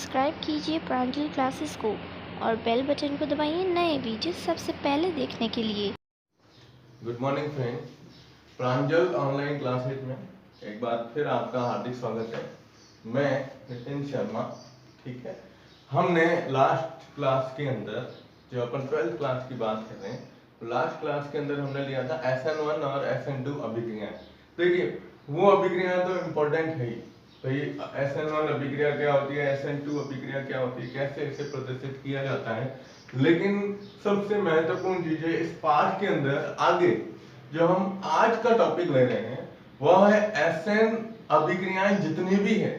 Subscribe कीजिए प्रांजल classes को और बेल बटन को दबाइए नए वीडियो सबसे पहले देखने के लिए। गुड मॉर्निंग फ्रेंड, प्रांजल ऑनलाइन क्लासेज में एक बार फिर आपका हार्दिक स्वागत है। मैं नितिन शर्मा। ठीक है, हमने लास्ट क्लास के अंदर जो अपन 12th क्लास की बात कर रहे हैं, तो लास्ट क्लास के अंदर हमने लिया था SN1 और SN2 अभिक्रियाएं। देखिए, वो अभिक्रियाएं तो इम्पोर्टेंट है ही। तो ये SN1 अभिक्रिया क्या होती है, SN2 अभिक्रिया क्या होती है, कैसे इसे प्रदर्शित किया जाता है। लेकिन सबसे महत्वपूर्ण चीज है इस पाठ के अंदर आगे जो हम आज का टॉपिक ले रहे हैं वह है SN अभिक्रियाएं जितनी भी है,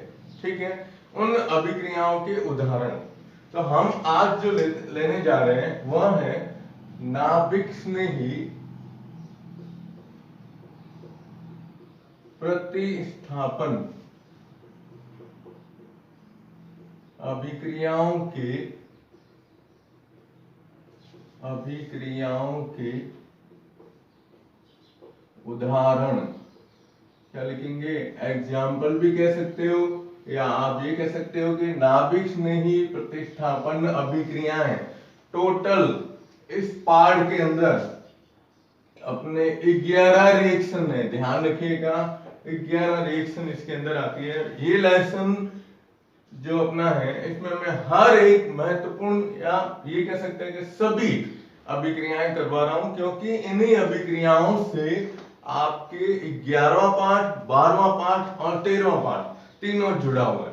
ठीक है, उन अभिक्रियाओं के उदाहरण। तो हम आज जो लेने जा रहे हैं वह है नाभिक स्नेही प्रतिस्थापन अभिक्रियाओं के उदाहरण। क्या लिखेंगे? एग्जाम्पल भी कह सकते हो या आप ये कह सकते हो कि नाभिक स्नेही प्रतिस्थापन अभिक्रियाएं। टोटल इस पाठ के अंदर अपने 11 रिएक्शन है, ध्यान रखिएगा 11 रिएक्शन इसके अंदर आती है। ये लेसन जो अपना है इसमें मैं हर एक महत्वपूर्ण या ये कह सकते हैं कि सभी अभिक्रियाएं करवा रहा हूं, क्योंकि इन्हीं अभिक्रियाओं से आपके 11वां पाठ, 12वां पाठ और 13वां पाठ तीनों जुड़ा हुआ है।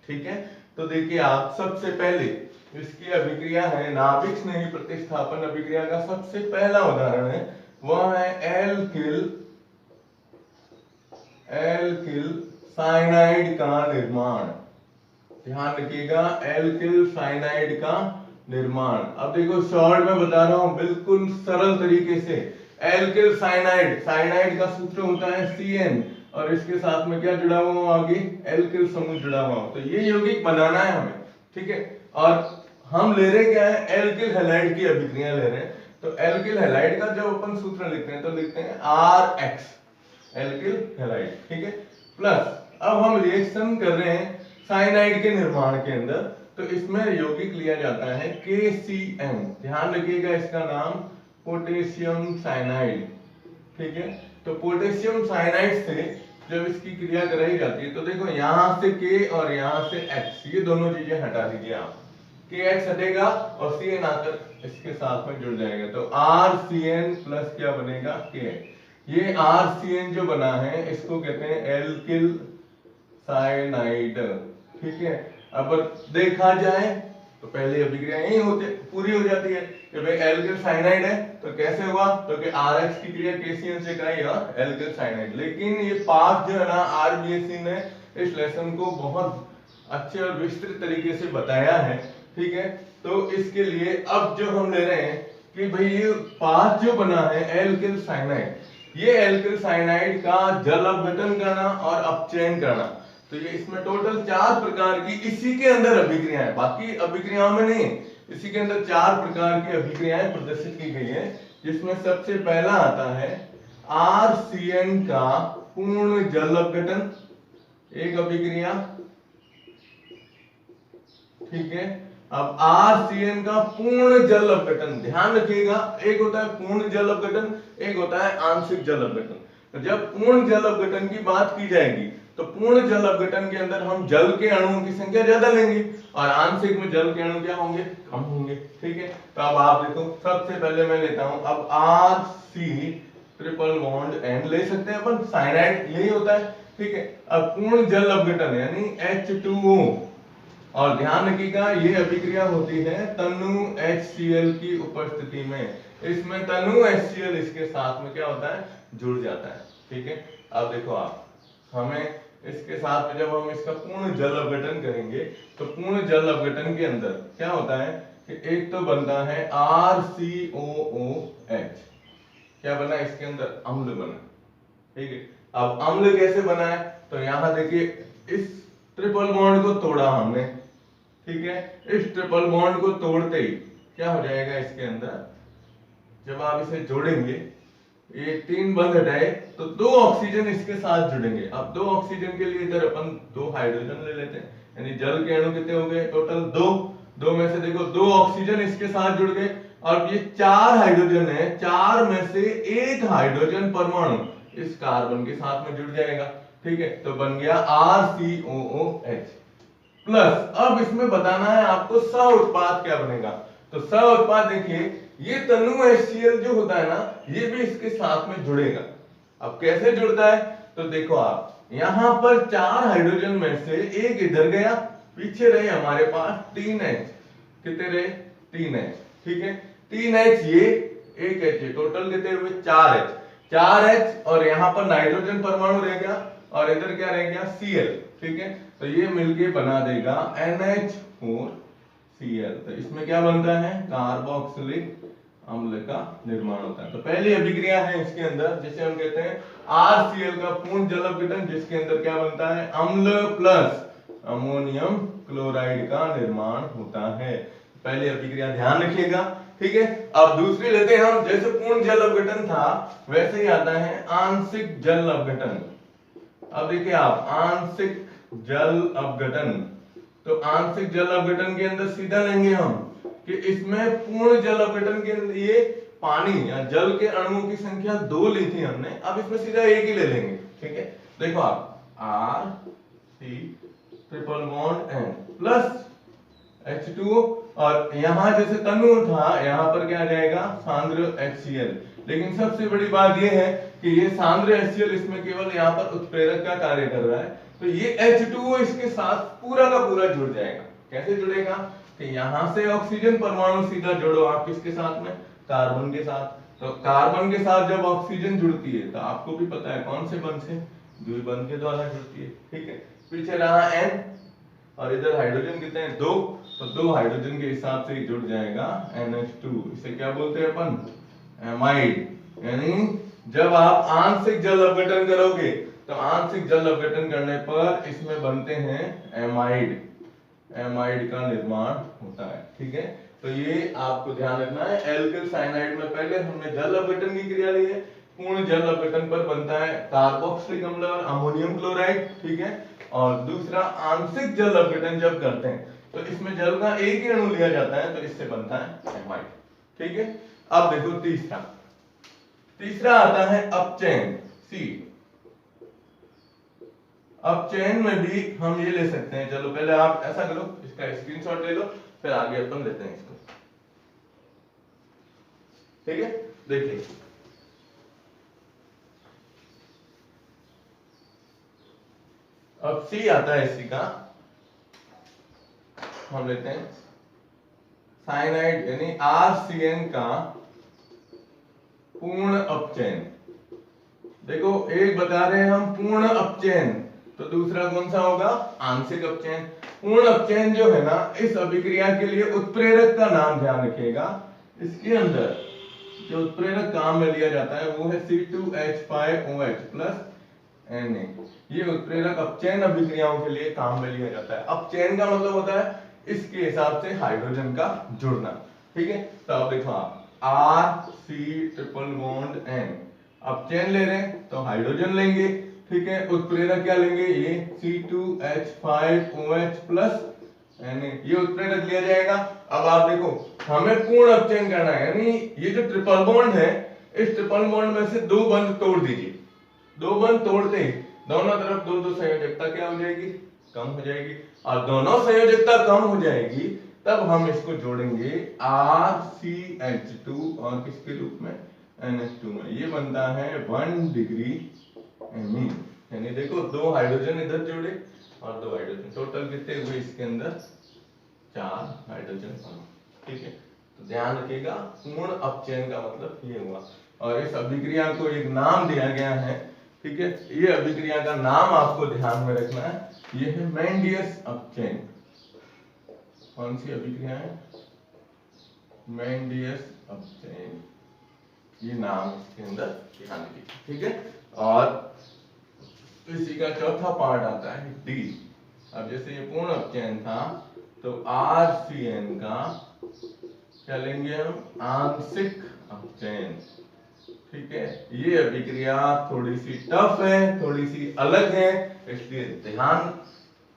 ठीक है, तो देखिए आप सबसे पहले इसकी अभिक्रिया है नाभिक स्नेही प्रतिस्थापन अभिक्रिया का सबसे पहला उदाहरण है वह है एल्किल साइनाइड का निर्माण। ध्यान रखिएगा, एल्किल साइनाइड का निर्माण। अब देखो शॉर्ट में बता रहा हूं बिल्कुल सरल तरीके से। एल्किल साइनाइड, साइनाइड का सूत्र होता है CN और इसके साथ में क्या जुड़ा हुआ हो आगे, एल्किल समूह जुड़ा हुआ हो। तो ये यौगिक बनाना है हमें, ठीक है। और हम ले रहे क्या है, एल्किल हैलाइड की अभिक्रिया ले रहे हैं। तो एल्किल हैलाइड का जब अपन सूत्र लिखते हैं तो लिखते हैं RX, एल्किल हैलाइड, ठीक है। प्लस अब हम रिएक्शन कर रहे हैं साइनाइड के निर्माण के अंदर, तो इसमें यौगिक लिया जाता है KCN। ध्यान रखिएगा इसका नाम पोटेशियम साइनाइड, ठीक है। तो पोटेशियम साइनाइड से जब इसकी क्रिया कराई जाती है तो देखो यहां से K और यहां से X, ये दोनों चीजें हटा दीजिए आप। KX हटेगा और CN आकर इसके साथ में जुड़ जाएगा, तो RCN प्लस क्या बनेगा, KX। ये RCN जो बना है इसको कहते हैं एल्किल साइनाइड, ठीक है। अब देखा जाए तो पहले अभिक्रिया यही पूरी हो जाती है कि भाई एल्किल साइनाइड है तो कैसे हुआ, तो कि RX की क्रिया KCN से कराई और एल्किल साइनाइड। लेकिन ये पाठ जो है ना RBSc ने इस लेसन को बहुत अच्छे और विस्तृत तरीके से बताया है, ठीक है। तो इसके लिए अब जो हम ले रहे हैं कि भाई ये पाथ जो बना है एल्किल साइनाइड, ये एल्किल साइनाइड का जल अपघटन करना और अपचयन करना, तो ये इसमें टोटल 4 प्रकार की इसी के अंदर अभिक्रियाएं, बाकी अभिक्रियाओं में नहीं, इसी के अंदर 4 प्रकार की अभिक्रियाएं प्रदर्शित की गई है। जिसमें सबसे पहला आता है RCN का पूर्ण जल अपघटन, एक अभिक्रिया, ठीक है। अब RCN का पूर्ण जल अपघटन, ध्यान रखिएगा एक होता है पूर्ण जल अपघटन, एक होता है आंशिक जल अपघटन। तो जब पूर्ण जल अपघटन की बात की जाएगी तो पूर्ण जल अपघटन के अंदर हम जल के अणुओं की संख्या ज्यादा लेंगे और आंशिक में जल के अणु क्या होंगे, कम होंगे, ठीक है। तो अब आप देखो सबसे पहले मैं लेता हूं अब RC ट्रिपल बॉन्ड N ले सकते हैं अपन, साइनाइड यही होता है, ठीक है। अब पूर्ण जल अपघटन यानी H2O, और ध्यान रखिएगा ये अभिक्रिया होती है तनु HCl की उपस्थिति में। इसमें तनु HCl इसके साथ में क्या होता है, जुड़ जाता है, ठीक है। अब देखो आप हमें इसके साथ में जब हम इसका पूर्ण जल अपघटन करेंगे तो पूर्ण जल अपघटन के अंदर क्या होता है कि एक तो बनता है RCOOH, क्या बना इसके अंदर, अम्ल बना, ठीक है। अब अम्ल कैसे बना है, तो यहां देखिए इस ट्रिपल बॉन्ड को तोड़ा हमने, ठीक है। इस ट्रिपल बॉन्ड को तोड़ते ही क्या हो जाएगा इसके अंदर, जब आप इसे जोड़ेंगे ये 3 बंध हटाए तो 2 ऑक्सीजन इसके साथ जुड़ेंगे। अब 2 ऑक्सीजन के लिए इधर अपन 2 हाइड्रोजन ले लेते हैं, यानी जल के अणु कितने हो गए टोटल 2। 2 में से देखो 2 ऑक्सीजन इसके साथ जुड़ गए और ये 4 हाइड्रोजन है, 4 में से 1 हाइड्रोजन परमाणु इस कार्बन के साथ में जुड़ जाएगा। ठीक है, तो बन गया RCOOH प्लस। अब इसमें बताना है आपको सह उत्पाद क्या बनेगा। तो सह उत्पाद देखिए, ये तनु HCl जो होता है ना, ये भी इसके साथ में जुड़ेगा। अब कैसे जुड़ता है, तो देखो आप यहां पर 4 हाइड्रोजन में से एक इधर गया, पीछे रहे हमारे पास 3H। कितने रहे 3H। ठीक है, 3H ये 1H, टोटल कितने हुए 4H। 4H और यहां पर नाइट्रोजन परमाणु रह गया और इधर क्या रह गया Cl। ठीक है, तो ये मिलके बना देगा NH4Cl। तो इसमें क्या बनता है, कार्बोक्सिलिक अम्ल का निर्माण होता है। तो पहली अभिक्रिया है इसके अंदर जिसे हम कहते हैं RCl का पूर्ण जल अपघटन, जिसके अंदर क्या बनता है, अम्ल प्लस अमोनियम क्लोराइड का निर्माण होता है। पहली अभिक्रिया ध्यान रखिएगा। ठीक है, अब दूसरी लेते हैं हम। जैसे पूर्ण जल अपघटन था वैसे ही आता है आंशिक जल अपघटन। अब देखिए आप, आंशिक जल अपघटन, तो आंशिक जल अपघटन के अंदर सीधा लेंगे हम कि इसमें पूर्ण जल अपघटन के लिए पानी या जल के अणुओं की संख्या 2 ली थी हमने, अब इसमें सीधा एक ही ले लेंगे। ठीक है, देखो आप RC triple bond N plus H2O, और यहां जैसे तनु था यहां पर क्या आ जाएगा, सांद्र HCl। लेकिन सबसे बड़ी बात यह है कि ये सांद्र HCl इसमें केवल यहाँ पर उत्प्रेरक का कार्य कर रहा है, तो ये H2O इसके साथ पूरा का पूरा जुड़ जाएगा। कैसे जुड़ेगा कि यहां से ऑक्सीजन परमाणु सीधा जोड़ो आप किसके साथ में, कार्बन के साथ। तो कार्बन के साथ जब ऑक्सीजन जुड़ती है तो आपको भी पता है कौन से बंध से, द्विबंध के द्वारा जुड़ती है। ठीक है, पीछे रहा N और इधर हाइड्रोजन कितने हैं 2, तो 2 हाइड्रोजन के हिसाब से ही जुड़ जाएगा NH2। इसे क्या बोलते हैं अपन, एमाइड। यानी जब आप आंशिक जल अपघटन करोगे तो आंशिक जल अपघटन करने पर इसमें बनते हैं एमाइड। एमाइड का निर्माण होता है। ठीक है, तो ये आपको ध्यान रखना है। एल्किल साइनाइड में पहले हमने जल अपघटन की क्रिया ली है, पूर्ण जल अपघटन पर बनता है कार्बोक्सिलिक अम्ल और अमोनियम क्लोराइड। ठीक है, और दूसरा आंशिक जल अपघटन जब करते हैं तो इसमें जल का एक ही अणु लिया जाता है, तो इससे बनता है एमाइड। ठीक है, अब देखो तीसरा आता है अपचयन C। अपचयन में भी हम ये ले सकते हैं, चलो पहले आप ऐसा करो, इसका स्क्रीनशॉट ले लो, फिर आगे अपन लेते हैं इसको। ठीक है, देखिए अब C आता है, इसी का हम लेते हैं साइनाइड यानी RCN का पूर्ण अपचयन। देखो एक बता रहे हैं हम पूर्ण अपचयन, तो दूसरा कौन सा होगा, आंशिक अपचयन। पूर्ण अपचयन जो है ना, इस अभिक्रिया के लिए उत्प्रेरक का नाम ध्यान रखिएगा। इसके अंदर जो उत्प्रेरक काम में लिया जाता है वो है C2H5OH प्लस Na। ये उत्प्रेरक अपचयन अभिक्रियाओं के लिए काम में लिया जाता है। अपचयन का मतलब होता है इसके हिसाब से हाइड्रोजन का जुड़ना। ठीक है, तो अब देखो आप RC ट्रिपल बॉन्ड N, अपचयन ले रहे हैं तो हाइड्रोजन लेंगे। ठीक है, उत्प्रेरक क्या लेंगे, ये C2H5OH प्लस Na, ये उत्प्रेरक लिया जाएगा। अब आप देखो हमें पूर्ण अपचयन करना है, यानी ये जो ट्रिपल बॉन्ड है इस ट्रिपल बॉन्ड में से 2 बंध तोड़ दीजिए। 2 बंध तोड़ते ही दोनों तरफ 2-2 संयोजकता क्या हो जाएगी, कम हो जाएगी, और दोनों संयोजकता कम हो जाएगी तब हम इसको जोड़ेंगे RCH2 और किसके रूप में, NH2 में। ये बनता है 1 डिग्री एमीन। यानी देखो 2 हाइड्रोजन इधर जोड़े और 2 हाइड्रोजन, टोटल कितने हुए इसके अंदर 4 हाइड्रोजन। ठीक है, तो ध्यान रखिएगा पूर्ण अपचयन का मतलब ये हुआ, और इस अभिक्रिया को एक नाम दिया गया है। ठीक है, ये अभिक्रिया का नाम आपको ध्यान में रखना है, ये है मेंडियस अपचयन। कौन सी अभिक्रिया है, मेंडियस अपचयन, ये नाम इसके अंदर ध्यान रखिए। ठीक है, और इसी का चौथा पार्ट आता है D। अब जैसे ये पूर्ण अपचयन था तो RCN का क्या लेंगे हम, आंशिक अपचयन। ठीक है, ये अभिक्रिया थोड़ी सी टफ है, थोड़ी सी अलग है, इसलिए ध्यान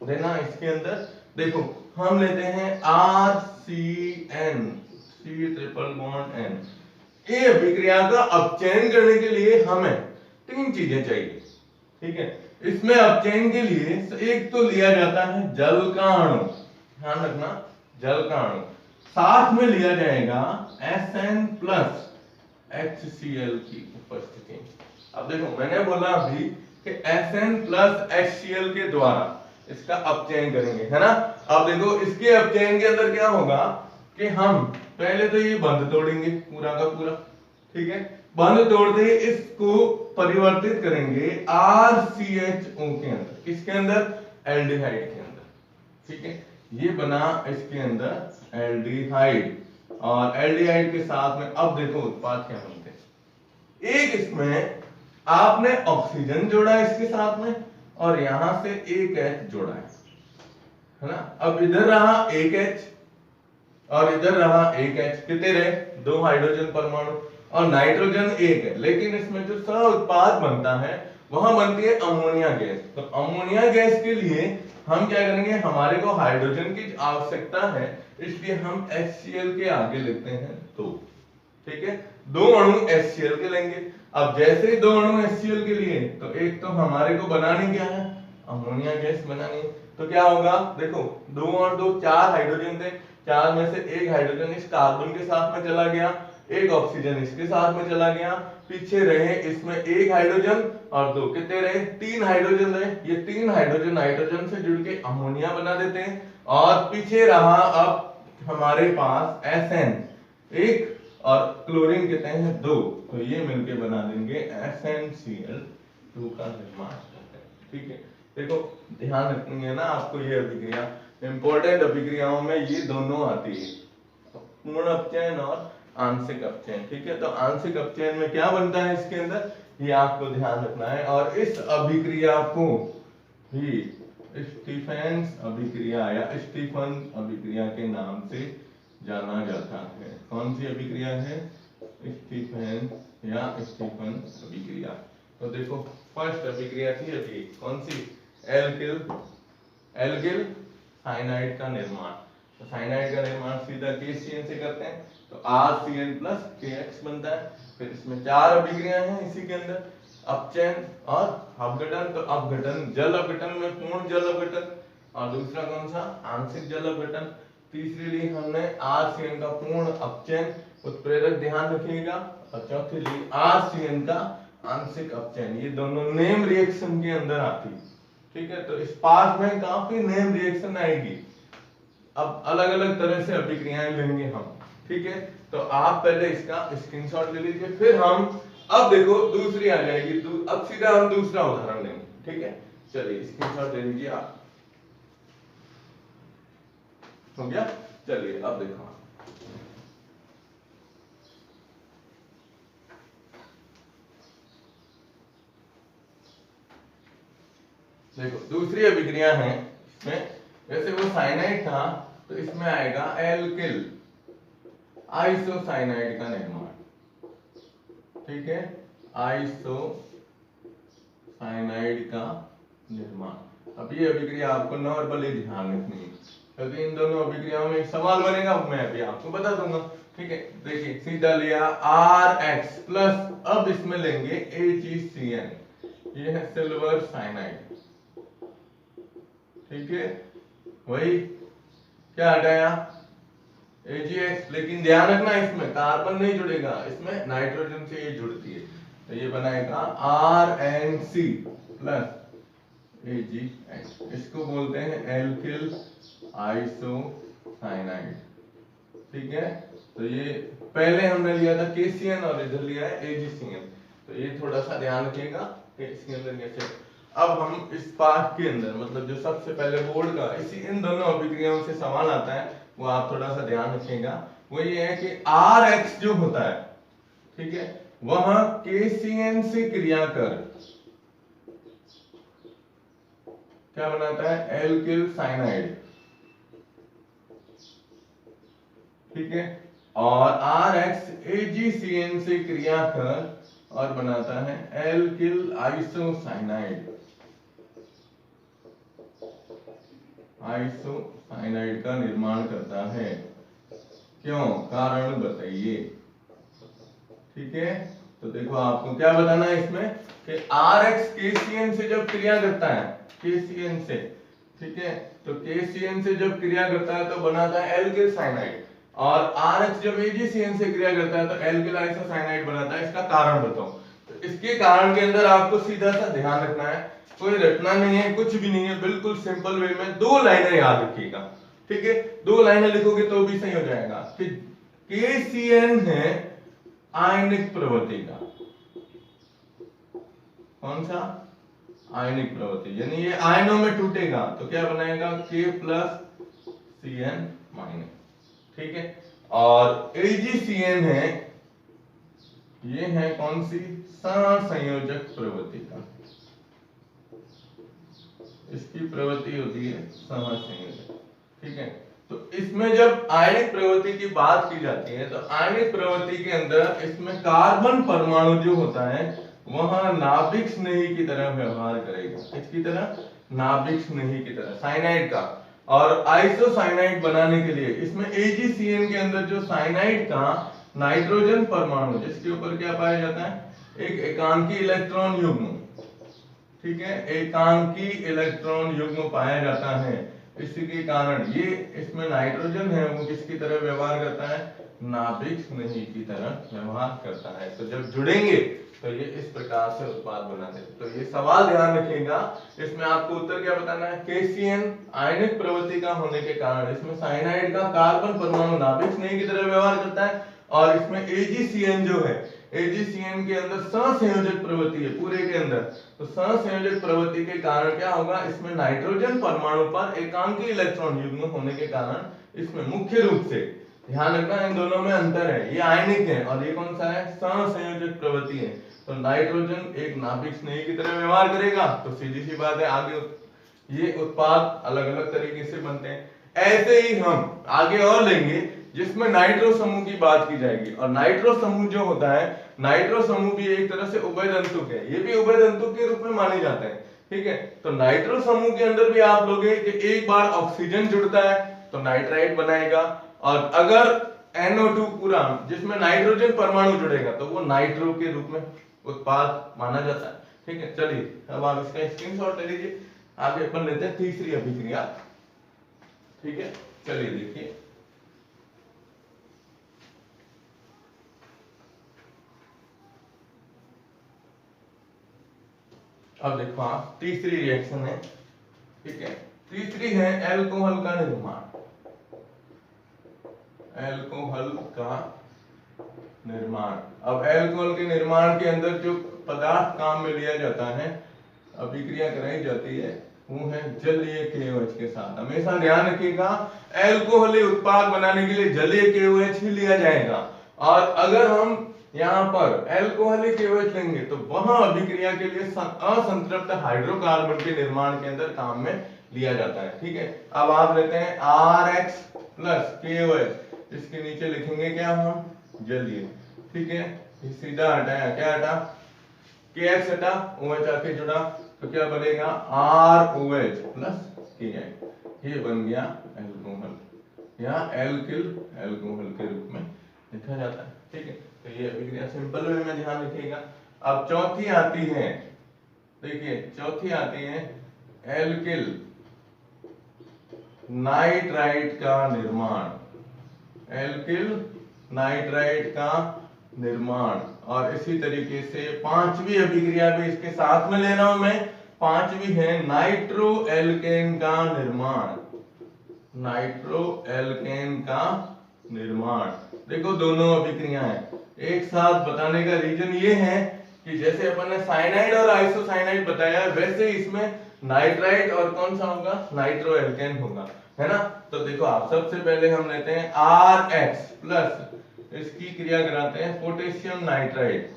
देना इसके अंदर देखो हम लेते हैं RCN, C triple bond N। ये अभिक्रिया का अपचयन करने के लिए हमें 3 चीजें चाहिए, ठीक है। इसमें अपचयन के लिए एक तो लिया जाता है जल का अणु, ध्यान रखना जल का अणु, साथ में लिया जाएगा SN प्लस HCl की उपस्थिति। अब देखो मैंने बोला अभी कि SN प्लस HCl के द्वारा इसका अपचयन करेंगे, है ना। अब देखो इसके अपचयन के अंदर क्या होगा कि हम पहले तो ये बंध तोड़ेंगे पूरा का पूरा, ठीक है। बंध तोड़ते ही इसको परिवर्तित करेंगे RCHO के अंदर, किसके अंदर, एल्डिहाइड के अंदर, ठीक है। ये बना इसके अंदर एल्डिहाइड, और एल्डिहाइड के साथ में अब देखो उत्पाद क्या बनते हैं। एक इसमें आपने ऑक्सीजन जोड़ा है इसके साथ में, और यहां से एक H जोड़ा है ना। अब इधर रहा एक H और इधर रहा एक H, कितने रहे, 2 हाइड्रोजन परमाणु, और नाइट्रोजन एक है। लेकिन इसमें जो सह उत्पाद बनता है वहां बनती है अमोनिया गैस। तो अमोनिया गैस के लिए हम क्या करेंगे, हमारे को हाइड्रोजन की आवश्यकता है, इसलिए हम HCl के आगे लिखते हैं 2, ठीक है। 2 अणु HCl के लेंगे। अब जैसे ही 2 अणु HCl के लिए तो एक तो हमारे को बनानी क्या है, अमोनिया गैस बनानी है। तो क्या होगा, देखो 2 और 2 4 हाइड्रोजन थे, 4 में से एक हाइड्रोजन इस कार्बन के साथ में चला गया, एक ऑक्सीजन इसके साथ में चला गया, पीछे रहे इसमें एक हाइड्रोजन और 2, कितने रहे, 3 हाइड्रोजन रहे। ये 3 हाइड्रोजन नाइट्रोजन से जुड़ के अमोनिया बना देते हैं, और पीछे रहा अब हमारे पास SN एक और क्लोरीन कितने हैं 2, तो ये मिलके बना देंगे SnCl2 का निर्माण करते हैं, ठीक है। देखो ध्यान रखनी है ना आपको, ये अभिक्रिया इंपॉर्टेंट अभिक्रियाओं में ये दोनों आती है, पूर्ण अपचयन और आंशिक अपचयन, ठीक है। तो आंशिक अपचयन में क्या बनता है इसके अंदर, ये आपको ध्यान रखना है। और इस अभिक्रिया को ही स्टीफेंस अभिक्रिया या स्टीफन अभिक्रिया के नाम से जाना जाता है। कौन सी अभिक्रिया है, स्टीफन या स्टीफन अभिक्रिया। तो देखो फर्स्ट अभिक्रिया थी अभी कौन सी, एल्किल साइनाइड का निर्माण। तो साइनाइड का निर्माण सीधा KCN से करते हैं, तो RCN प्लस KX बनता है। फिर इसमें 4 अभिक्रिया हैं इसी के अंदर, अपचयन और अपघटन। तो अपघटन जल अपघटन में पूर्ण जल अपघटन, और दूसरा कौन सा, आंशिक जल अपघटन। तीसरी ली हमने RCN का पूर्ण अपचयन, उत्प्रेरक ध्यान रखिएगा, और चौथी ली RCN का आंशिक अपचयन। ये दोनों नेम रिएक्शन के अंदर आती, ठीक है। तो इस पार्ट में काफी नेम रिएक्शन आएगी, अब अलग अलग तरह से अभिक्रियाएं लेंगे हम, ठीक है। तो आप पहले इसका स्क्रीनशॉट ले लीजिए, फिर हम अब देखो दूसरी आ जाएगी, अब सीधा हम दूसरा उदाहरण लेंगे, ठीक है। चलिए स्क्रीनशॉट ले लीजिए आप, हो गया। चलिए अब देखो, देखो दूसरी अभिक्रिया है इसमें, वैसे वो साइनाइड था तो इसमें आएगा एल्किल आइसोसाइनाइड का निर्माण, ठीक है, आइसोसाइनाइड का निर्माण। अब ये अभिक्रिया आपको नॉर्मली ध्यान रखनी है, क्योंकि इन दोनों अभिक्रियाओं में एक सवाल बनेगा, मैं अभी आपको बता दूंगा, ठीक है। देखिए सीधा लिया RX प्लस, अब इसमें लेंगे AgCN, ये है सिल्वर साइनाइड, ठीक है। वही क्या हटाया AgX, लेकिन ध्यान रखना इसमें कार्बन नहीं जुड़ेगा, इसमें नाइट्रोजन से ये जुड़ती है, तो ये बनाएगा RNC प्लस AgX, इसको बोलते हैं एल्किल आइसोसाइनाइड, ठीक है। तो ये पहले हमने लिया था KCN और इधर लिया है AgCN, तो ये थोड़ा सा ध्यान रखिएगा कि इसके अंदर कैसे। अब हम इस पाठ के अंदर मतलब जो सबसे पहले बोर्ड का इसी इन दोनों अभिक्रियाओं से सवाल आता है, वो आप थोड़ा सा ध्यान रखिएगा। वो ये है कि RX जो होता है, ठीक है, वह KCN से क्रिया कर क्या बनाता है, एल्किल साइनाइड, ठीक है। और RX AgCN से क्रिया कर और बनाता है एल्किल आइसोसाइनाइड, आइसोसाइनाइड का निर्माण करता है। क्यों, कारण बताइए। ठीक है, तो देखो आपको क्या बताना है इसमें कि RX KCN से जब क्रिया करता है, KCN से, ठीक है, तो KCN से जब क्रिया करता है तो बनाता है एल्किल साइनाइड, और RX जब AgCN से क्रिया करता है तो एल्किल आइसोसाइनाइड बनाता है। इसका कारण बताओ। तो इसके कारण के अंदर आपको सीधा सा ध्यान रखना है, कोई रटना नहीं है, कुछ भी नहीं है, बिल्कुल सिंपल वे में 2 लाइनें याद रखिएगा। ठीक है, 2 लाइनें लिखोगे तो भी सही हो जाएगा कि KCN है आयनिक प्रवृत्ति का, कौन सा, आयनिक प्रवृत्ति, यानी ये आयनों में टूटेगा तो क्या बनाएगा, K प्लस CN माइनस। ठीक है, और AgCN है, ये है कौन सी, सहसंयोजक प्रवृत्ति का, इसकी प्रवृत्ति होती है सहसंयोजक। ठीक है, तो इसमें जब आयनिक प्रवृत्ति की बात की जाती है तो आयनिक प्रवृत्ति के अंदर इसमें कार्बन परमाणु जो होता है वह नाभिक स्नेही की तरह व्यवहार करेगा। किसकी तरह, नाभिक स्नेही की तरह, साइनाइड का। और आइसोसाइनाइड बनाने के लिए इसमें AgCN के अंदर जो साइनाइड का नाइट्रोजन परमाणु, जिसके ऊपर क्या पाया जाता है, एक एकांकी इलेक्ट्रॉन युग्म, ठीक है, एकांकी इलेक्ट्रॉन युग्म पाया जाता है। इसी के कारण ये इसमें नाइट्रोजन है वो किसकी तरह व्यवहार करता है, नाभिक स्नेही की तरह व्यवहार करता है। तो जब जुड़ेंगे तो ये इस प्रकार से उत्पाद बनाते हैं। तो ये सवाल ध्यान रखिएगा, इसमें आपको उत्तर क्या बताना है, KCN आयनिक प्रवृत्ति का होने के कारण इसमें साइनाइड का कार्बन परमाणु नाभिक स्नेही की तरह व्यवहार करता है, और इसमें AgCN जो है, AgCN के अंदर सहसंयोजक प्रवृत्ति है पूरे के अंदर। तो सहसंयोजक प्रवृत्ति के कारण क्या होगा, इसमें नाइट्रोजन परमाणु पर एकांकी इलेक्ट्रॉन युग्म होने के कारण इसमें मुख्य रूप से ध्यान रखना इन दोनों में अंतर है, ये आयनिक है और ये कौन सा है, सहसंयोजक प्रवृत्ति है। तो नाइट्रोजन एक नाभिक स्नेही की तरह व्यवहार करेगा, तो सीधी सी बात है आगे ये उत्पाद अलग अलग तरीके से बनते हैं। ऐसे ही हम आगे और लेंगे जिसमें नाइट्रो समूह की बात की जाएगी, और नाइट्रो समूह जो होता है, नाइट्रो समूह भी एक तरह से उभयदंतुक है, ये भी उभयदंतुक के रूप में माने जाते हैं। ठीक है, तो नाइट्रो समूह के अंदर भी आप लोगे कि एक बार ऑक्सीजन जुड़ता है तो नाइट्राइट बनाएगा, और अगर NO2 पूरा जिसमें नाइट्रोजन परमाणु जुड़ेगा तो वो नाइट्रो के रूप में उत्पाद माना जाता है। ठीक है, चलिए अब आप इसका स्क्रीनशॉट ले लीजिए, आगे अपन लेते हैं तीसरी अभिक्रिया। ठीक है, चलिए देखिए, अब देखो आप तीसरी रिएक्शन है। ठीक है, तीसरी है एल्कोहल का निर्माण, एल्कोहल का निर्माण। अब एल्कोहल के निर्माण के अंदर जो पदार्थ काम में लिया जाता है, अभिक्रिया कराई जाती है, वो है जलीय KOH के साथ। हमेशा ध्यान रखिएगा एल्कोहली उत्पाद बनाने के लिए जलीय KOH ही लिया जाएगा, और अगर हम यहाँ पर एल्कोहलिक KOH लेंगे तो वह अभिक्रिया के लिए असंतृप्त हाइड्रोकार्बन के निर्माण के अंदर काम में लिया जाता है। ठीक है, अब आप लेते हैं RX प्लस KOH, इसके नीचे लिखेंगे क्या हम, जलीय। ठीक है, सीधा हटाया, क्या हटा, KX हटा, OH आके जुड़ा, तो क्या बनेगा ROH प्लस KI, ये बन गया एल्कोहल, या एल्किल एल्कोहल के रूप में लिखा जाता है। ठीक है, तो ये अभिक्रिया सिंपल वे में ध्यान रखिएगा। अब चौथी आती है, देखिए चौथी आती है एल्किल नाइट्राइट का निर्माण, एल्किल नाइट्राइट का निर्माण। और इसी तरीके से पांचवी अभिक्रिया भी इसके साथ में ले रहा हूं मैं, पांचवी है नाइट्रो एल्केन का निर्माण, नाइट्रो एल्केन का निर्माण। देखो दोनों अभिक्रिया हैं एक साथ बताने का रीजन ये है कि जैसे अपन ने साइनाइड और आइसोसाइनाइड बताया, वैसे इसमें नाइट्राइट और कौन सा होगा, नाइट्रो एल्केन होगा, है ना। तो देखो आप सबसे पहले हम लेते हैं RX प्लस, इसकी क्रिया कराते हैं पोटेशियम नाइट्राइट,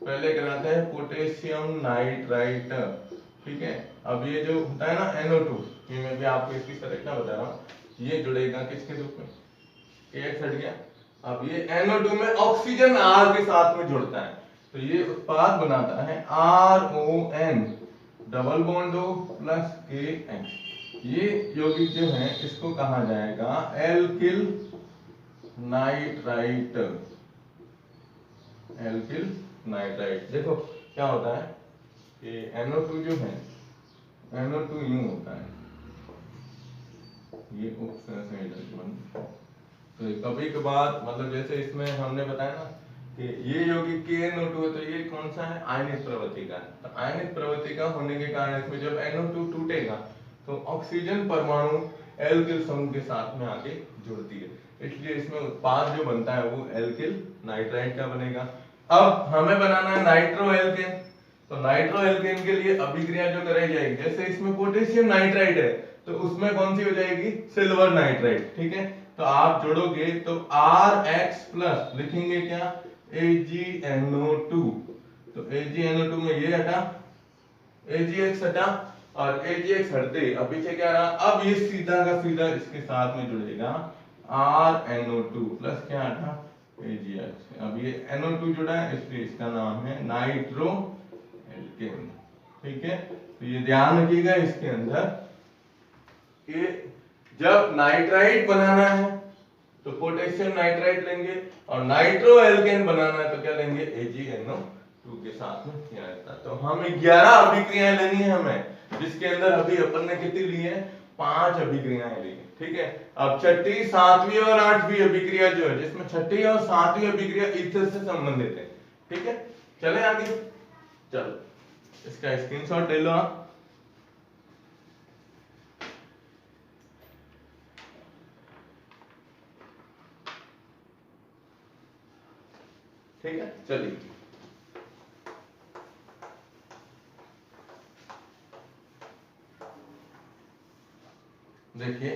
पहले कराते हैं पोटेशियम नाइट्राइट। ठीक है, अब ये जो होता है ना NO2, ये मैं भी आपको इसकी संरचना बता रहा हूँ, ये जुड़ेगा किसके रूप में, KX हट गया, अब ये NO2 में ऑक्सीजन R के साथ में जुड़ता है, तो ये उत्पाद बनाता है RON double bond O plus KN। ये यौगिक जो है इसको कहा जाएगा एल्किल नाइट्राइट। Alkyl nitrite. देखो क्या होता है कि NO2 जो है, NO2 यूं होता है, ये तो कभी कभार मतलब जैसे इसमें हमने बताया ना कि ये यौगिक KNO2 है, तो ये कौन सा है, आयनिक प्रवृत्ति का। तो आयनिक प्रवृत्ति का होने के कारण इसमें जब NO2 टूटेगा तो ऑक्सीजन परमाणु एल्किल समूह के साथ में आके जुड़ती है, इसलिए इसमें उत्पाद जो बनता है वो एल्किल नाइट्राइट का बनेगा। अब हमें बनाना है नाइट्रो एल्केन, तो नाइट्रो एल्केन के लिए अभिक्रिया जो कराई जाएगी, जैसे इसमें पोटेशियम नाइट्राइट है तो उसमें कौन सी हो जाएगी, सिल्वर नाइट्राइट। ठीक है, तो आप जोड़ोगे तो RX प्लस लिखेंगे क्या, AgNO2, तो AgNO2 में ये हटा, AgX हटा, और AgX हटते अब पीछे क्या रहा, अब ये सीधा का सीधा इसके साथ में जुड़ेगा RNO2 प्लस क्या हटा, AgX। अब ये NO2 जुड़ा है इसलिए इसका नाम है नाइट्रो एल्केन। ठीक है, तो ये ध्यान रखिएगा इसके अंदर कि जब नाइट्राइट बनाना है तो पोटेशियम नाइट्राइट लेंगे, और नाइट्रो एल्केन बनाना है तो क्या लेंगे, AgNO2 के साथ में किया जाता है। तो हम 11 अभिक्रियाएं लेनी है हमें, जिसके अंदर अभी अपन ने कितनी ली है, 5 अभिक्रियाएं ली है। ठीक है, अब छठी, सातवीं और आठवीं अभिक्रिया जो है, जिसमें छठी और सातवीं अभिक्रिया ईथर से संबंधित है। ठीक है, चले आगे, चलो इसका स्क्रीनशॉट ले लो आप। ठीक है, चलिए देखिए,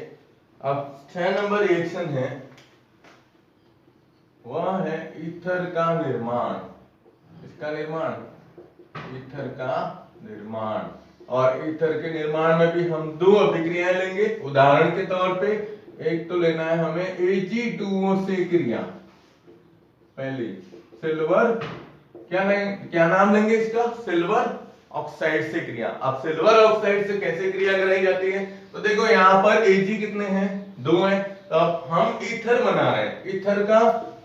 अब 6 नंबर रिएक्शन है, वह है ईथर का निर्माण। इसका निर्माण, ईथर का निर्माण, और ईथर के निर्माण में भी हम 2 अभिक्रियाएं लेंगे। उदाहरण के तौर पे एक तो लेना है हमें Ag2O से क्रिया, पहली सिल्वर, क्या नाम लेंगे इसका, सिल्वर ऑक्साइड से क्रिया। अब सिल्वर ऑक्साइड से कैसे क्रिया कराई जाती है, तो देखो यहाँ पर Ag कितने हैं, 2 हैं, तो अब हम ईथर बना रहे हैं। ईथर का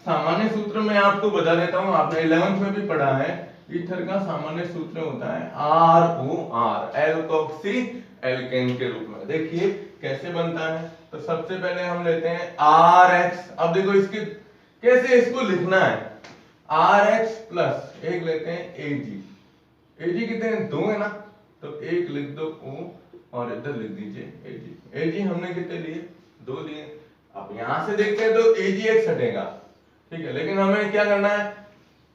सामान्य सूत्र मैं आपको बता देता हूं, आपने 11th में भी पढ़ा है। ईथर का सामान्य सूत्र होता है ROR, एल्कोक्सी एल्केन के रूप में। देखिए कैसे बनता है, तो सबसे पहले हम लेते हैं RX। अब देखो इसके कैसे इसको लिखना है, RX प्लस एक लेते हैं Ag। Ag कितने हैं, 2 है ना, तो एक लिख दो O और इधर लिख दीजिए Ag। Ag हमने कितने लिए, 2 लिए। अब यहां से देखते हैं तो AgX हटेगा, ठीक है, लेकिन हमें क्या करना है,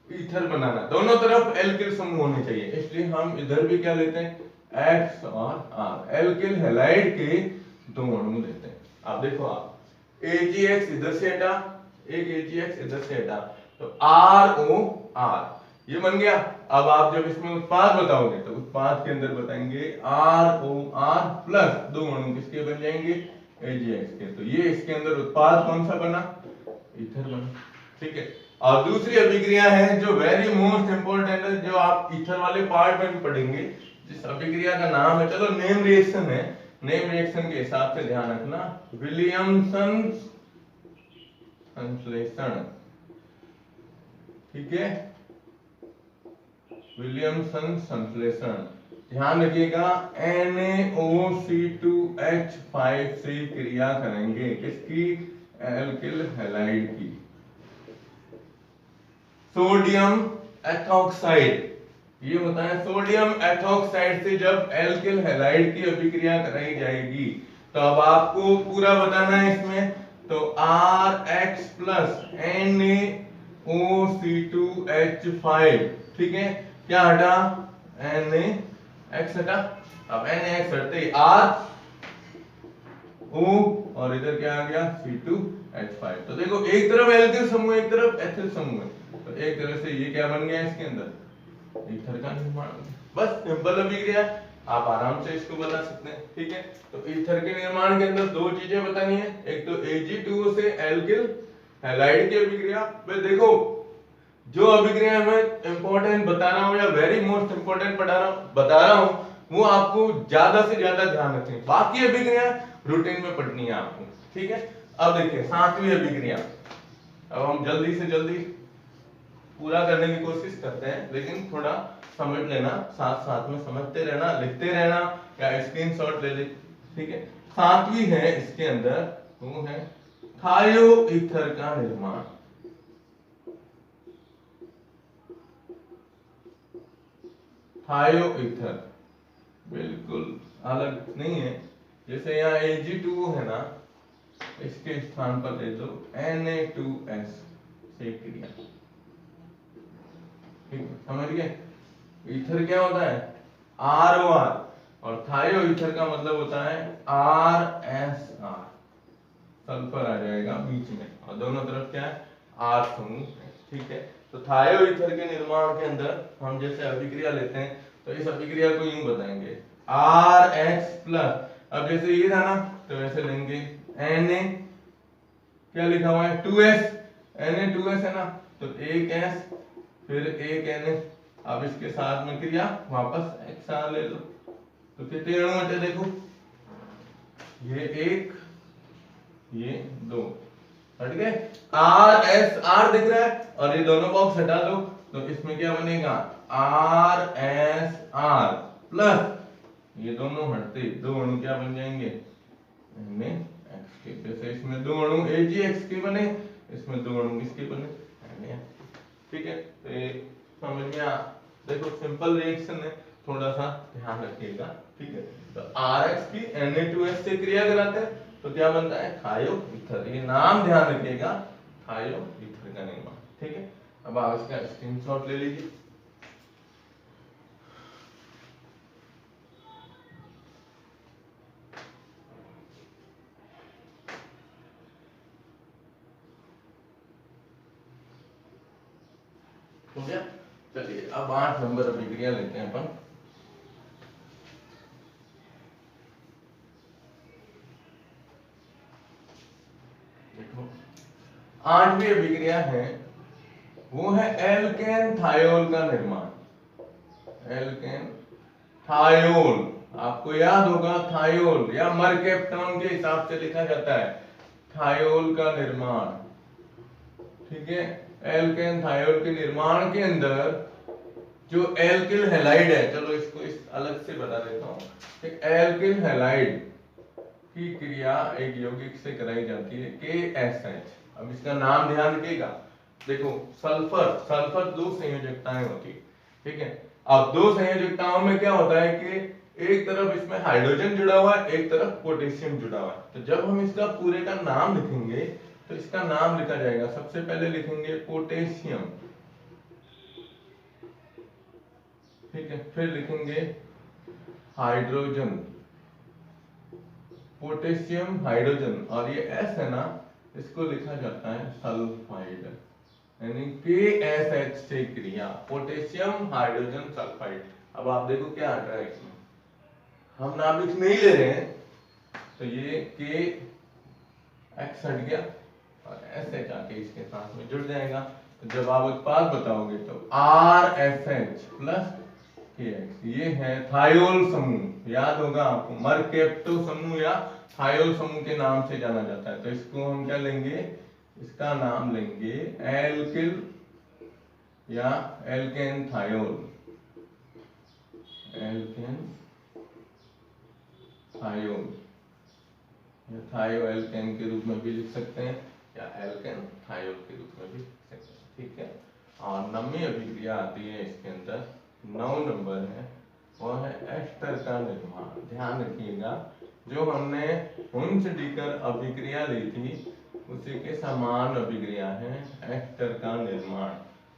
ईथर बनाना, दोनों तरफ एल्किल समूह होने चाहिए, इसलिए हम इधर भी क्या लेते हैं, X और R, एल्किल हैलाइड के 2 अणु लेते हैं। अब देखो आप, AgX इधर से हटा, एक AgX इधर से हटा, तो ROR ये बन गया। अब आप जब इसमें उत्पाद बताओगे तो उत्पाद के अंदर बताएंगे ROR प्लस 2 अणु किसके बन जाएंगे, AgX के। तो ये इसके अंदर उत्पाद कौन सा बना, ईथर बना। ठीक है, और दूसरी अभिक्रिया है जो वेरी मोस्ट इंपोर्टेंट है, जो आप ईथर वाले पार्ट में भी पढ़ेंगे, जिस अभिक्रिया का नाम है, चलो नेम रिएक्शन है, नेम रिएक्शन के हिसाब से ध्यान रखना, विलियमसन संश्लेषण। ठीक है, विलियमसन संश्लेषण, ध्यान रखिएगा, NaOC2H5 से क्रिया करेंगे, किसकी, एल्किल हैलाइड की। सोडियम एथॉक्साइड, ये होता है सोडियम एथॉक्साइड से जब एल्किल हैलाइड की अभिक्रिया कराई जाएगी, तो अब आपको पूरा बताना है इसमें, तो RX प्लस NaOC2H5, ठीक है, क्या हटा, NaX हटा। अब NaX हटते ही R O और इधर क्या आ गया, C2H5। तो देखो एक तरफ एल्किल समूह, एक तरफ एथिल समूह है, तो एक तरह से ये क्या बन गया, इसके अंदर ईथर का निर्माण। बस सिंपल अभिक्रिया, आप आराम से इसको बता सकते हैं। ठीक है, तो ईथर के निर्माण के अंदर 2 चीजें बतानी है, एक तो Ag2O से एल्किल हैलाइड की अभिक्रिया। भाई देखो जो अभिक्रिया मैं इंपॉर्टेंट बता रहा हूं या वेरी मोस्ट इंपॉर्टेंट बता रहा हूं, वो आपको ज्यादा से ज्यादा ध्यान रखनी है। बाकी अभिक्रिया रूटीन में पढ़नी है आपको, ठीक है। अब देखिए 7वीं अभिक्रिया, अब हम जल्दी से जल्दी पूरा करने की कोशिश करते हैं, लेकिन थोड़ा समझ लेना, साथ साथ में समझते रहना, लिखते रहना या स्क्रीनशॉट ले ले, ठीक है। 7वीं है, इसके अंदर वो है थायो ईथर का निर्माण। थायो ईथर बिल्कुल अलग नहीं है, जैसे यहाँ Ag2 है ना, इसके स्थान पर ले दो Na2S से क्रिया, ठीक है, समझ गए। ईथर क्या होता है ROR, और थायो ईथर का मतलब होता है RSR, सल्फर आ जाएगा बीच में और दोनों तरफ क्या है R समूह है, ठीक है। तो थायो ईथर के निर्माण के अंदर हम जैसे अभिक्रिया लेते हैं तो इस अभिक्रिया को यूं बताएंगे RH प्लस, अब जैसे ये था ना तो वैसे लेंगे Na, क्या लिखा हुआ है 2S, Na2S है ना, तो एक S फिर एक Na, अब इसके साथ में क्रिया वापस XR ले लो, तो कितने अणु बचे देखो, ये एक ये दो, हट गए। RSR दिख रहा है और ये दोनों बॉक्स हटा दो, तो इसमें क्या बनेगा RSR प्लस ये दोनों हटते दो अणु क्या बन जाएंगे NaXK, जैसे इसमें दो अणु AgXK बने, इसमें दो अणु किसके बने, ठीक है। तो ये समझ में आ, देखो सिंपल रिएक्शन है, थोड़ा सा ध्यान रखिएगा, ठीक है। तो RX की Na2S से क्रिया कराते हैं तो क्या बनता है थायो ईथर, ये नाम ध्यान रखिएगा, थायो ईथर का निर्माण, ठीक है। अब आप इसका स्क्रीनशॉट ले लीजिए। हो गया, चलिए अब 8 नंबर अभिक्रिया लेते हैं अपन। देखो 8वीं अभिक्रिया है, वो है एल्केन थायोल का निर्माण। एल्केन थायोल, आपको याद होगा थायोल या मरकेप्टॉन के हिसाब से लिखा जाता है, थायोल का निर्माण, ठीक है। एल्केन थायोल के निर्माण के अंदर जो एल्किल हैलाइड है, चलो इसको इस अलग से बता देता हूं, एल्किल हैलाइड की क्रिया एक यौगिक से कराई जाती है KSH। अब इसका नाम ध्यान रखिएगा, देखो सल्फर, सल्फर दो संयोजकताएं होती है, ठीक है। अब दो संयोजकताओं में क्या होता है कि एक तरफ इसमें हाइड्रोजन जुड़ा हुआ है, एक तरफ पोटेशियम जुड़ा हुआ है, तो जब हम इसका पूरे का नाम लिखेंगे तो इसका नाम लिखा जाएगा, सबसे पहले लिखेंगे पोटेशियम, ठीक है, फिर लिखेंगे हाइड्रोजन, पोटेशियम हाइड्रोजन, और ये S है ना, इसको लिखा जाता है सल्फाइड, यानी KSH से क्रिया पोटेशियम हाइड्रोजन सल्फाइड। अब आप देखो क्या हट रहा है इसमें, हम नाम लिख नहीं ले रहे हैं, तो ये KX हट गया और SH आके इसके साथ में जुड़ जाएगा, तो जब आप उत्पाद बताओगे तो RSH प्लस KX, ये है थायोल समूह, याद होगा आपको, मरकेप्टो समूह या थायोल समूह के नाम से जाना जाता है। तो इसको हम क्या लेंगे, इसका नाम लेंगे एल्किल या एल्केन थायोल, एल्केन थायोल या थायो एल्केन के रूप में भी लिख सकते हैं या एल्केन थायोल के रूप में भी लिख सकते हैं, ठीक है। और 9वीं अभिक्रिया आती है, इसके अंदर 9 नंबर है, वो है एस्टर का निर्माण। ध्यान रखिएगा, जो हमने हुंच-डीकर अभिक्रिया ली थी उसी के समान अभिक्रिया है एस्टर का निर्माण।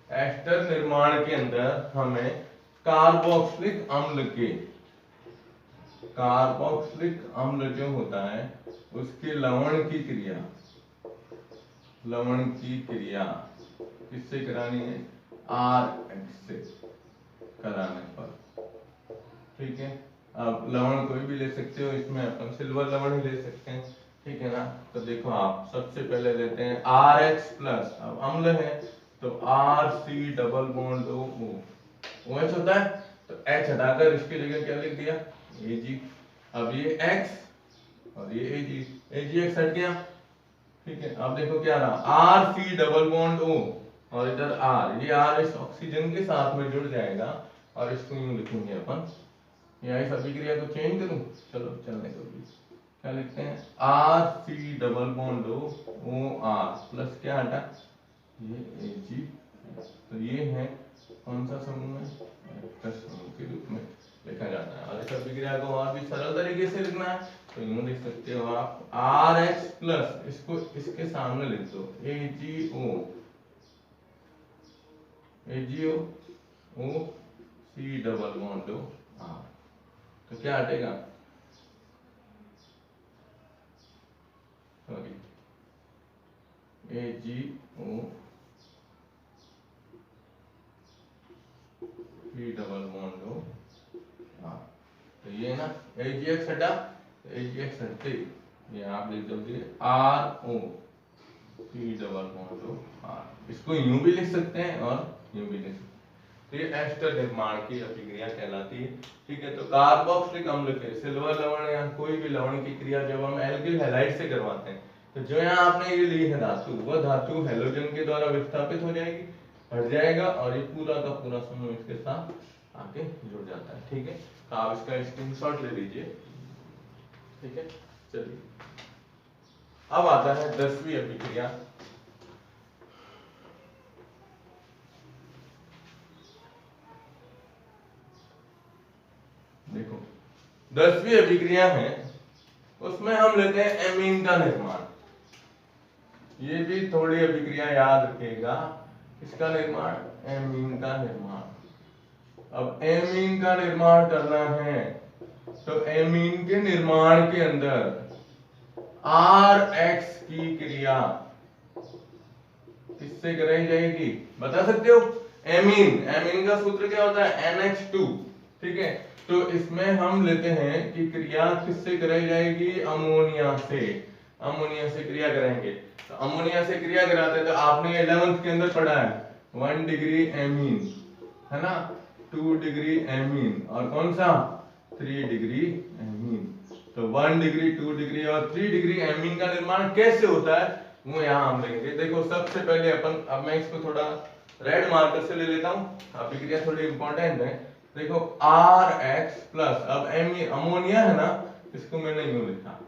एस्टर निर्माण के अंदर हमें कार्बोक्सिलिक अम्ल के, कार्बोक्सिलिक अम्ल जो होता है उसके लवण की क्रिया, लवण की क्रिया किससे करानी है, RH से कराने पर, ठीक है। अब लवण कोई भी ले सकते हो, इसमें अपन सिल्वर लवण ही ले सकते हैं, ठीक है ना। तो देखो आप सबसे पहले लेते हैं RH प्लस, अब अम्ल है तो RC डबल बॉन्ड OH होता है, तो H हटाकर इसकी जगह क्या लिख दिया, Ag। अब ये X और ये AgX हट गया, ठीक है। अब देखो क्या रहा, RC डबल बॉन्ड O और इधर R, ये R इस ऑक्सीजन के साथ में जुड़ जाएगा और इसको यूं लिखेंगे अपन, या इस अभिक्रिया को चेंज करूं, चलो चलने दो, क्या लिखते हैं, RC double bond OR plus क्या हटा, ये Ag। तो ये है कौन सा समूह है, समूह के रूप में लिखा जाता है। और इस अभिक्रिया को और भी सरल तरीके से लिखना है तो यूं लिख सकते हो आप, RH प्लस इसको इसके सामने लिख दो, AgO C double bond R। तो क्या हटेगा, sorry AgO C double bond R। तो ये ना AgX हटा, AgX हटते ये आप लिख दोगे RO C double bond R। इसको यूं भी लिख सकते हैं और यूं भी लिख सकते हैं। तो ये एस्टर निर्माण की अभिक्रिया कहलाती है, ठीक है। तो कार्बोक्सिलिक अम्ल के सिल्वर लवण या कोई भी लवण की क्रिया जब हम एल्किल हैलाइड से करवाते हैं तो जो यहाँ आपने ये ली है धातु, वह धातु हैलोजन के द्वारा विस्थापित हो जाएगी, हट जाएगा और ये पूरा का पूरा समूह इसके साथ आके जुड़ जाता है, ठीक है। तो आप इसका स्क्रीनशॉट ले लीजिए, ठीक है। चलिए अब आता है 10वीं अभिक्रिया। देखो 10वीं अभिक्रिया है, उसमें हम लेते हैं एमीन का निर्माण। ये भी थोड़ी अभिक्रिया याद रखिएगा, इसका निर्माण, एमीन का निर्माण। अब एमीन का निर्माण करना है तो एमीन के निर्माण के अंदर RX की क्रिया किससे कराई जाएगी, बता सकते हो, एमीन का सूत्र क्या होता है, NH2, ठीक है। तो इसमें हम लेते हैं कि क्रिया किससे कराई जाएगी, अमोनिया से क्रिया कराएंगे। तो अमोनिया से क्रिया कराते हैं तो आपने 11th के अंदर पढ़ा है 1 डिग्री एमीन, है ना, 2 डिग्री एमीन और कौन सा 3 डिग्री एमीन। तो 1 डिग्री 2 डिग्री और 3 डिग्री एमीन का निर्माण कैसे होता है वो यहाँ हम लेंगे। देखो सबसे पहले अपन, अब मैं इसको थोड़ा रेड मार्कर से ले लेता हूँ, अभिक्रिया थोड़ी इंपॉर्टेंट है। देखो RX प्लस, अब अमोनिया है ना, इसको मैंने यूं लिखा,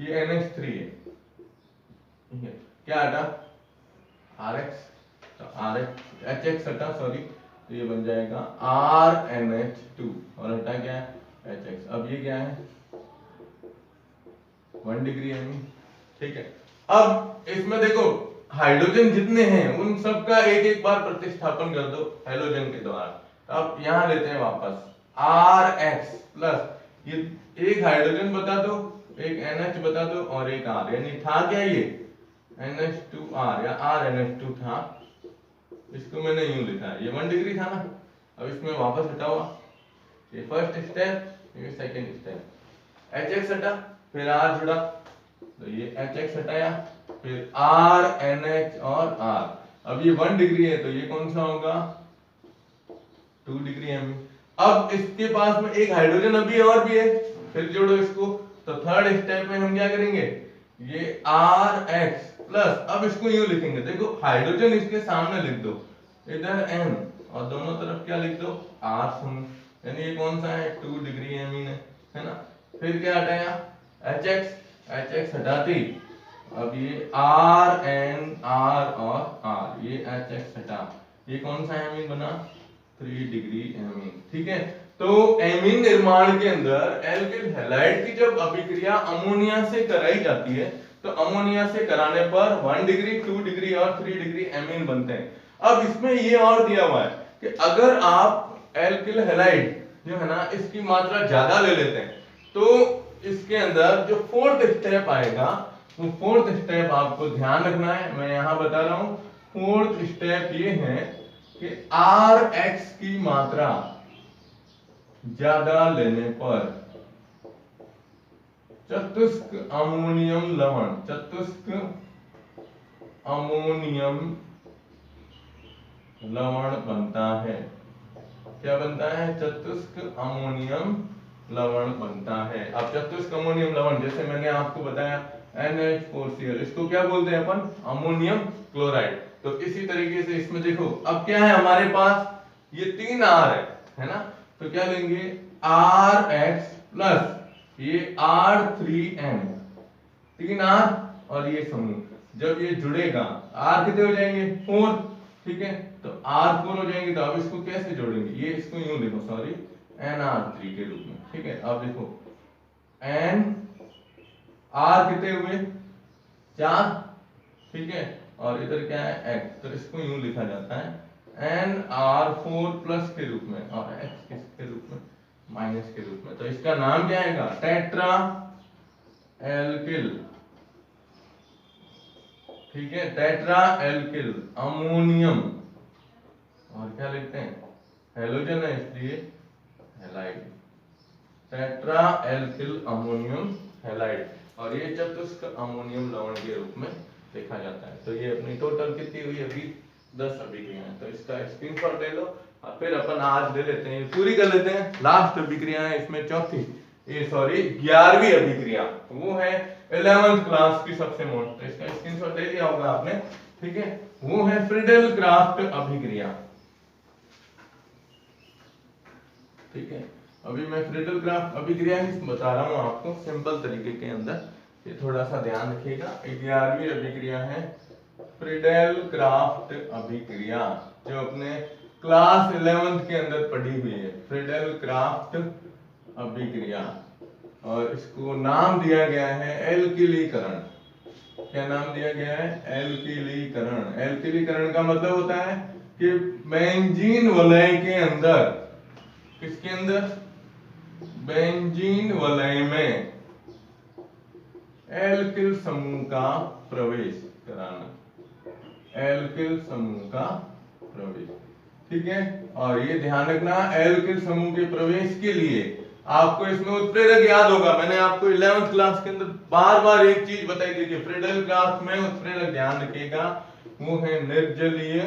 ये NH3 है, क्या हटा RX, तो RX HX हटा, सॉरी, तो ये बन जाएगा RNH2 और हटा क्या है HX। अब ये क्या है 1 डिग्री एमी, ठीक है। अब इसमें देखो हाइड्रोजन जितने हैं उन सब का एक एक बार प्रतिस्थापन कर दो हैलोजन के द्वारा। अब यहां लेते हैं वापस RX प्लस, ये एक हाइड्रोजन बता दो, एक NH बता दो और एक R, यानी था क्या ये NH2R या RNH2 था, इसको मैंने यूं लिखा है, ये 1 डिग्री था ना। अब इसमें वापस हटाओ, ये फर्स्ट स्टेप, ये सेकंड स्टेप, HX हटा, फिर R जुड़ा, तो ये HX हटाया, फिर R NH और R। अब ये 1 डिग्री है तो ये कौन सा होगा 2 डिग्री एमी। अब इसके पास में एक हाइड्रोजन अभी और भी है, फिर जोड़ो इसको, तो थर्ड स्टेप में हम क्या करेंगे, ये RX प्लस, अब इसको यूं लिखेंगे, देखो हाइड्रोजन इसके सामने लिख दो, इधर N और दोनों तरफ क्या लिख दो R सुन, यानी ये कौन सा है 2 डिग्री एमीन है ना। फिर क्या हटाया HX हटाती, अब ये RN R और R, ये HX हटा, ये कौन सा एमीन बना 3 डिग्री एमीन, ठीक है। तो एमीन निर्माण के अंदर एल्किल हैलाइड की जब अभिक्रिया अमोनिया से कराई जाती है तो अमोनिया से कराने पर 1 डिग्री 2 डिग्री और 3 डिग्री एमीन बनते हैं। अब इसमें ये और दिया हुआ है कि अगर आप एल्किल हैलाइड जो है ना इसकी मात्रा ज्यादा ले लेते हैं तो इसके अंदर जो फोर्थ स्टेप आएगा, वो फोर्थ स्टेप आपको ध्यान रखना है, मैं यहां बता रहा हूं। फोर्थ स्टेप ये है कि RX की मात्रा ज्यादा लेने पर चतुष्क अमोनियम लवण बनता है। क्या बनता है? चतुष्क अमोनियम लवण बनता है। अब चतुष्क अमोनियम लवण जैसे मैंने आपको बताया NH4Cl, इसको क्या बोलते हैं अपन? Ammonium chloride. तो इसी तरीके से इसमें देखो अब क्या है हमारे पास, ये 3 R है ना, तो क्या लेंगे RH प्लस ये R3N, 3 R और ये समूह, जब ये जुड़ेगा R कितने हो जाएंगे? 4, ठीक है, तो R4 हो जाएंगे। तो अब इसको कैसे जोड़ेंगे? ये इसको यूं देखो, सॉरी, NR3 के रूप में, ठीक है। अब देखो N R कितने हुए? 4, ठीक है, और इधर क्या है? X, तो इसको यूं लिखा जाता है NR4 प्लस के रूप में और X किसके रूप में? माइनस के रूप में। तो इसका नाम क्या आएगा? टेट्रा एल्किल, ठीक है, टेट्रा एल्किल अमोनियम, और क्या लिखते हैं? हेलोजन है इसलिए halide, tetra alkyl ammonium halide, और ये चतुष्क अमोनियम लवण के रूप में देखा जाता है। तो ये अपनी टोटल कितनी हुई अभी? 10 अभिक्रियाएं। तो इसका स्क्रीनशॉट ले लो और फिर अपन आज ले लेते हैं, पूरी कर लेते हैं। लास्ट अभिक्रिया है इसमें चौथी, ये सॉरी 11वीं अभिक्रिया, वो है 11th क्लास की सबसे मोस्ट। तो इसका स्क्रीनशॉट ले लिया होगा आपने, ठीक है, वो है फ्रीडेल क्राफ्ट अभिक्रिया, ठीक है। अभी मैं फ्रीडेल क्राफ्ट अभिक्रिया ही बता रहा हूं आपको सिंपल तरीके के अंदर, ये थोड़ा सा ध्यान रखिएगा। 11वीं अभिक्रिया है फ्रीडेल क्राफ्ट अभिक्रिया, जो अपने क्लास 11th के अंदर पढ़ी हुई है, फ्रीडेल क्राफ्ट अभिक्रिया, और इसको नाम दिया गया है एल्किलीकरण। क्या नाम दिया गया है? एल्किलीकरण। एल्किलीकरण का मतलब होता है कि बेंजीन वलय के अंदर, किसके अंदर? बेंजीन वलय में एल्किल समूह का प्रवेश कराना, एल्किल समूह का प्रवेश, ठीक है। और ये ध्यान रखना, एल्किल समूह के प्रवेश के लिए आपको इसमें उत्प्रेरक याद होगा, मैंने आपको 11th क्लास के अंदर बार बार एक चीज बताई थी कि फ्रीडेल क्राफ्ट में उत्प्रेरक ध्यान रखिएगा, वो है निर्जलीय,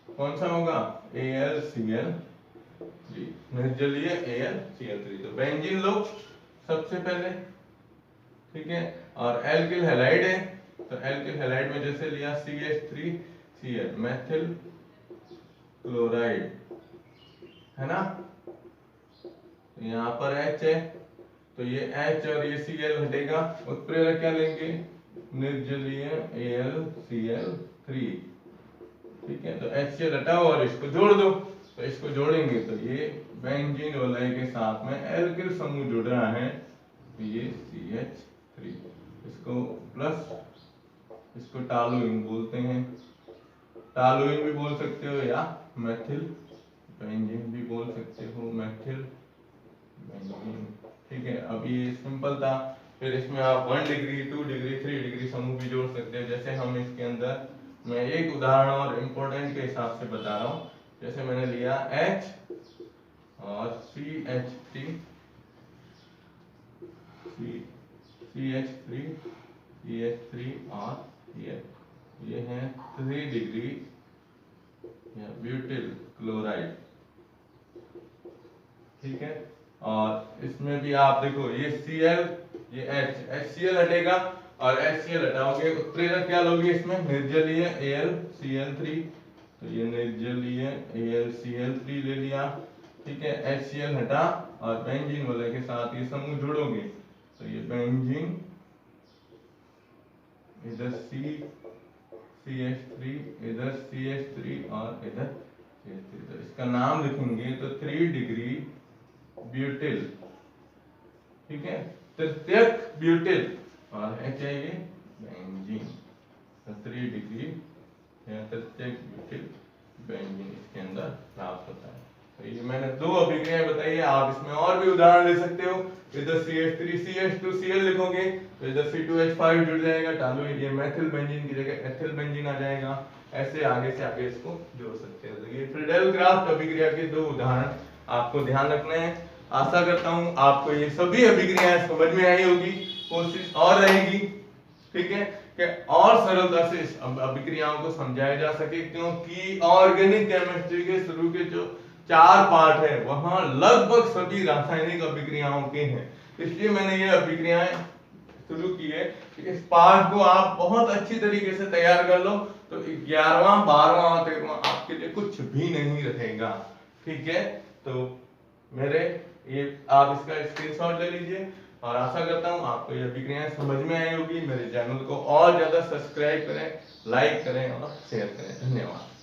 कौन सा होगा? AlCl3, निर्जलीय AlCl3। तो बेंजीन लो सबसे पहले, ठीक है, और एल्किल हैलाइड है, तो एल्किल हैलाइड में जैसे लिया CH3Cl, मेथिल क्लोराइड, है ना, तो यहाँ पर H है, तो ये H और ये Cl हटेगा, उत्प्रेरक क्या लेंगे? निर्जलीय AlCl3, ठीक है। तो HCl हटाओ और इसको जोड़ दो, तो इसको जोड़ेंगे तो ये बेंजीन वलय के साथ में एल्किल समूह जुड़ रहा है, तो ये CH3, इसको प्लस, इसको टालुइन बोलते हैं, टालुइन भी बोल सकते हो या मेथिल बेंजीन भी बोल सकते हो, मेथिल बेंजीन, ठीक है। अब ये सिंपल था, फिर इसमें आप 1 डिग्री 2 डिग्री 3 डिग्री समूह भी जोड़ सकते हैं। जैसे हम इसके अंदर, मैं एक उदाहरण और इम्पोर्टेंट के हिसाब से बता रहा हूँ, जैसे मैंने लिया H और CH3, CH3 और ये है 3 डिग्री ब्यूटिल क्लोराइड, ठीक है। और इसमें भी आप देखो ये Cl, ये HCl हटेगा और HCl हटाओगे, उत्प्रेरक क्या लोगे इसमें? निर्जलीय AlCl3, तो ये निर्जलीय AlCl3 ले लिया, ठीक है। HCl हटा और बेंजीन वलय के साथ ये समूह जोड़ोगे, तो ये बेंजीन, इधर CH3, इधर CH3 और इधर CH3, तो इसका नाम लिखेंगे तो 3 डिग्री ब्यूटिल, ठीक है, तृतीयक ब्यूटिल, और H है ये बेंजीन, तो 3 डिग्री तृतीयक ब्यूटिल बेंजीन इसके अंदर प्राप्त होता है। तो ये मैंने 2 अभिक्रियाएं बताई है, आप इसमें और भी उदाहरण ले सकते हो। इधर CH3 CH2Cl लिखोगे तो इधर C2H5 जुड़ जाएगा, डालो ये मेथिल बेंजीन की जगह एथिल बेंजीन आ जाएगा, ऐसे आगे से आगे इसको जोड़ सकते हैं। तो ये फ्रीडेल क्राफ्ट अभिक्रिया के 2 उदाहरण आपको ध्यान रखने हैं। आशा करता हूं आपको ये सभी अभिक्रियाएं समझ में आई होगी, कोशिश और रहेगी, ठीक है, कि और सरलता से इस अभिक्रियाओं को समझाया जा सके, क्योंकि ऑर्गेनिक केमिस्ट्री के शुरू के जो 4 पार्ट है, वहां लगभग सभी रासायनिक अभिक्रियाओं के हैं। इसलिए मैंने ये अभिक्रियाएं शुरू की है कि इस पार्ट को आप बहुत अच्छी तरीके से तैयार कर लो तो 11वां 12वां और 13वां आपके लिए कुछ भी नहीं रहेगा। ठीक है, तो मेरे ये आप इसका स्क्रीनशॉट ले लीजिए और आशा करता हूँ आपको ये अभिक्रियाएं समझ में आई होगी। मेरे चैनल को और ज्यादा सब्सक्राइब करें, लाइक करें और शेयर करें। धन्यवाद।